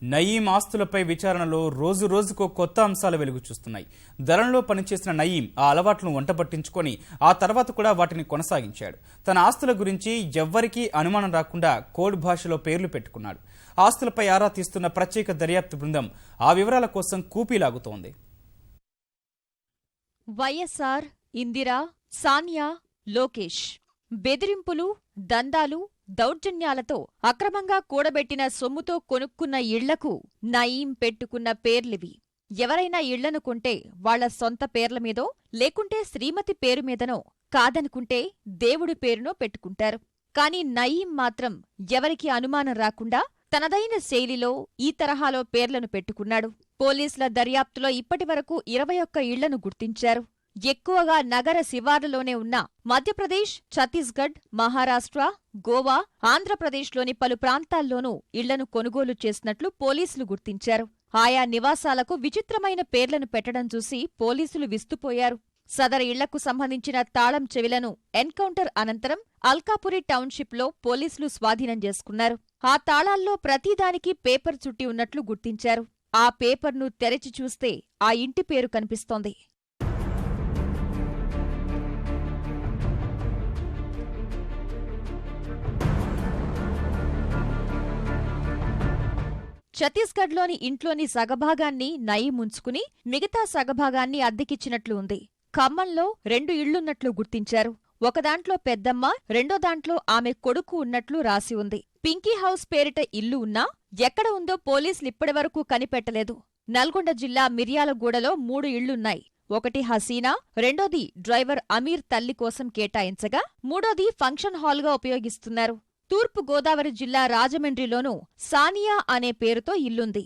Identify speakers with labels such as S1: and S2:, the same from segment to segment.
S1: నయీం ఆస్తులపై విచారణలో రోజు రోజుకో కొత్త అంశాలు వెలుగు చూస్తున్నాయి. ధరణలో పనిచేసిన నయీం ఆ అలవాట్లను వంటపట్టించుకొని ఆ తర్వాత కూడా వాటిని కొనసాగించాడు. తన ఆస్తుల గురించి ఎవ్వరికీ అనుమానం రాకుండా కోడ్ భాషలో పేర్లు పెట్టుకున్నాడు. ఆస్తులపై ఆరా తీస్తున్న ప్రత్యేక దర్యాప్తు బృందం ఆ వివరాల కోసం కూపీలాగుతోంది.
S2: వైఎస్ఆర్, ఇందిరా, సానియా, లోకేష్ బెదిరింపులు, దందాలు, దౌర్జన్యాలతో అక్రమంగా కూడబెట్టిన సొమ్ముతో కొనుక్కున్న ఇళ్లకు నయీం పెట్టుకున్న పేర్లివి. ఎవరైనా ఇళ్లను కొంటే వాళ్ల సొంత పేర్ల మీదో లేకుంటే శ్రీమతి పేరు మీదనో, కాదనుకుంటే దేవుడి పేరునో పెట్టుకుంటారు. కాని నయీం మాత్రం ఎవరికి అనుమానం రాకుండా తనదైన శైలిలో ఈ తరహాలో పేర్లను పెట్టుకున్నాడు. పోలీసుల దర్యాప్తులో ఇప్పటివరకు 21 ఇళ్లను గుర్తించారు. ఎక్కువగా నగర శివార్లలోనే ఉన్న మధ్యప్రదేశ్, ఛత్తీస్గఢ్, మహారాష్ట్ర, గోవా, ఆంధ్రప్రదేశ్లోని పలు ప్రాంతాల్లోనూ ఇళ్లను కొనుగోలు చేసినట్లు పోలీసులు గుర్తించారు. ఆయా నివాసాలకు విచిత్రమైన పేర్లను పెట్టడం చూసి పోలీసులు విస్తుపోయారు. సదరు ఇళ్లకు సంబంధించిన తాళం చెవిలను ఎన్కౌంటర్ అనంతరం అల్కాపురి టౌన్షిప్లో పోలీసులు స్వాధీనం చేసుకున్నారు. ఆ తాళాల్లో ప్రతిదానికి పేపర్ చుట్టి ఉన్నట్లు గుర్తించారు. ఆ పేపర్ను తెరచి చూస్తే ఆ ఇంటి పేరు కనిపిస్తోంది. ఛత్తీస్గఢ్లోని ఇంట్లోని సగభాగాన్ని నయీం ఉంచుకుని మిగతా సగభాగాన్ని అద్దెకిచ్చినట్లు ఉంది. ఖమ్మంలో 2 ఇళ్లున్నట్లు గుర్తించారు. ఒకదాంట్లో పెద్దమ్మ, రెండో దాంట్లో ఆమె కొడుకు ఉన్నట్లు రాసి ఉంది. పింకీ హౌస్ పేరిట ఇల్లు ఉన్నా ఎక్కడ ఉందో పోలీసులిప్పటివరకు కనిపెట్టలేదు. నల్గొండ జిల్లా మిర్యాలగూడలో 3 ఇళ్లున్నాయి. ఒకటి హసీనా, రెండోది డ్రైవర్ అమీర్ తల్లి కోసం కేటాయించగా, మూడోది ఫంక్షన్ హాల్గా ఉపయోగిస్తున్నారు. తూర్పు గోదావరి జిల్లా రాజమండ్రిలోనూ సానియా అనే పేరుతో ఇల్లుంది.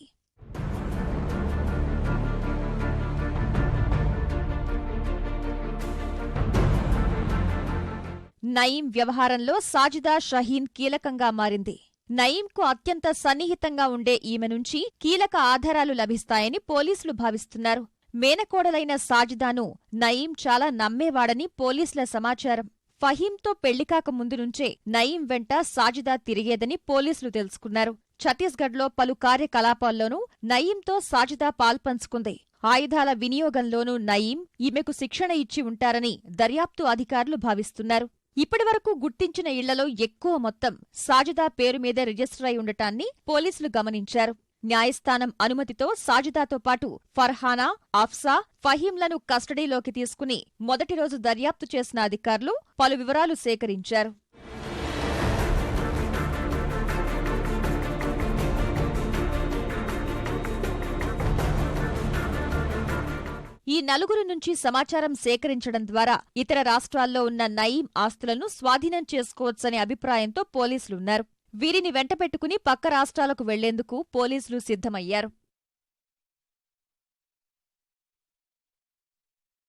S2: నయీం వ్యవహారంలో సాజిదా షహీన్ కీలకంగా మారింది. నయీంకు అత్యంత సన్నిహితంగా ఉండే ఈమె నుంచి కీలక ఆధారాలు లభిస్తాయని పోలీసులు భావిస్తున్నారు. మేనకోడలైన సాజిదాను నయీం చాలా నమ్మేవాడని పోలీసుల సమాచారం. ఫహీంతో పెళ్లికాక ముందు నుంచే నయీం వెంట సాజిదా తిరిగేదని పోలీసులు తెలుసుకున్నారు. ఛత్తీస్గఢ్లో పలు కార్యకలాపాల్లోనూ నయీంతో సాజిదా పాల్పంచుకుంది. ఆయుధాల వినియోగంలోనూ నయీం ఈమెకు శిక్షణ ఇచ్చి ఉంటారని దర్యాప్తు అధికారులు భావిస్తున్నారు. ఇప్పటివరకు గుర్తించిన ఇళ్లలో ఎక్కువ మొత్తం సాజిదా పేరు మీద రిజిస్టర్ అయి ఉండటాన్ని పోలీసులు గమనించారు. న్యాయస్థానం అనుమతితో సాజిదాతో పాటు ఫర్హానా, అఫ్సా, ఫహీంలను కస్టడీలోకి తీసుకుని మొదటి రోజు దర్యాప్తు చేసిన అధికారులు పలు వివరాలు సేకరించారు. ఈ నలుగురు నుంచి సమాచారం సేకరించడం ద్వారా ఇతర రాష్ట్రాల్లో ఉన్న నయీం ఆస్తులను స్వాధీనం చేసుకోవచ్చనే అభిప్రాయంతో పోలీసులున్నారు. వీరిని వెంటపెట్టుకుని పక్క రాష్ట్రాలకు వెళ్లేందుకు పోలీసులు సిద్ధమయ్యారు.